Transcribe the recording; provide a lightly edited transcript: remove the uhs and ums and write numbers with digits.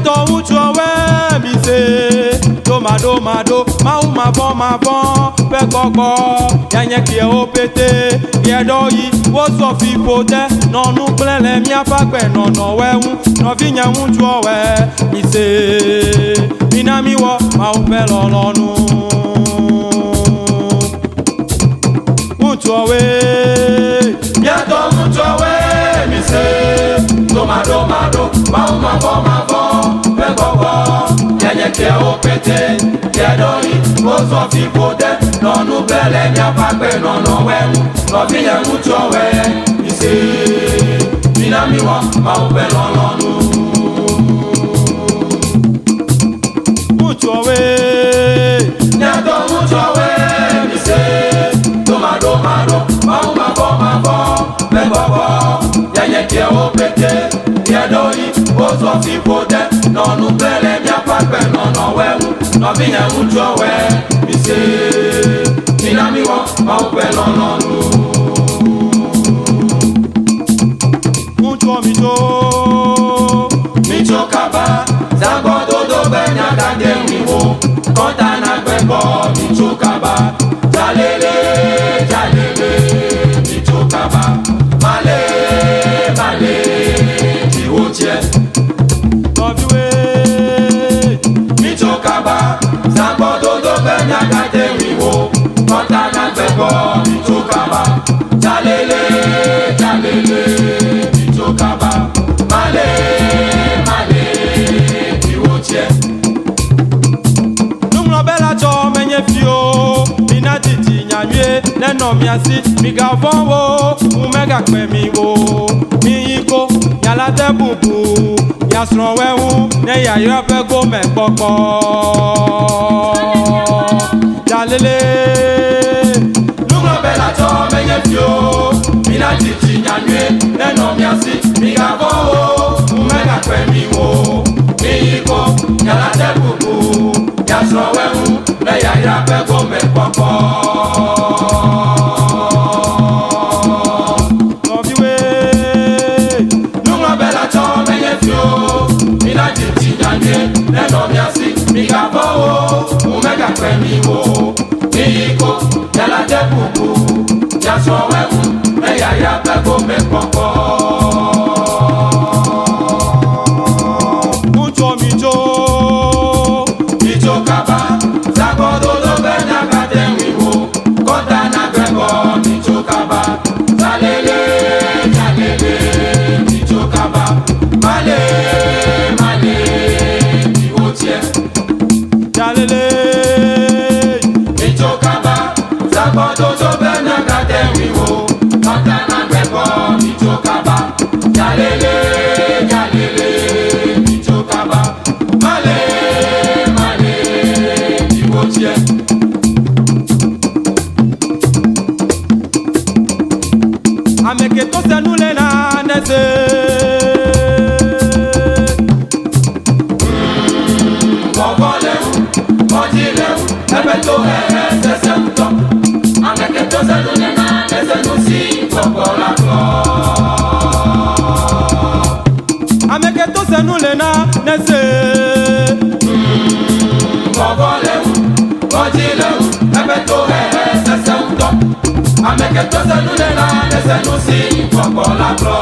Nyato uchowe mise Domado Mavon Pekoko Yanye kie opete Yedoyi Woso fi pote Nonu plele miapakwe Nono wewu Novinya uchowe mise Minamiwo Maupelo lonu Uchowe Nyato uchowe mise Domado Mavon Pekoko Yanye kie opete Yedoyi Woso fi pote Nonu plele miapakwe Nono wewu Novinya uchowe mise Minamiwo Maupelo lonu Muchowe Nyato muchowe mise Domado Mavon Pekoko Yanye kie opete Yedoyi Woso fi pote Nonu plele miapakwe Nono wewu Novinya uchowe mise Minamiwo Maupelo lonu Micho kaba Zagodo do benya kande miwo Konta na kweko Micho kaba Jalele Micho kaba Male Jiwoche Micho kaba Zagodo do benya kande miwo Konta na kweko Micho kaba Jalele Micho kaba Male Jiwoche Numlo bela cho menye fio Mina titi nyanywe Neno miasi Migavon wo Umega kwe mi wo Miyiko Yala te bubu Yasron wewu Ne ya yope go me koko Jalele Numlo bela cho menye fio Mina titi nyanywe Neno miasi Migavon wo Umega kwe mi wo Miyiko Yala te bubu Yasron wewu Ne ya yope go me koko Neno miasi, migavo, umega kwemi wo Niko, yala te bubu Yasro wewu, eya ya pego me koko Micho kaba, zagodo do benya kate miwo Konta na grego, micho kaba Zalele, micho kaba Male Micho kaba Zagodo do benya kate miwo Konta na grego, micho kaba Jalele Micho kaba Male Jiwoche Ameke to se nule na nese Ebeto sese uto Ameke to se nule na nese nusi Kokola klo Ameke to se nule na nese Ebeto sese uto Ameke to se nule na nese nusi Kokola klo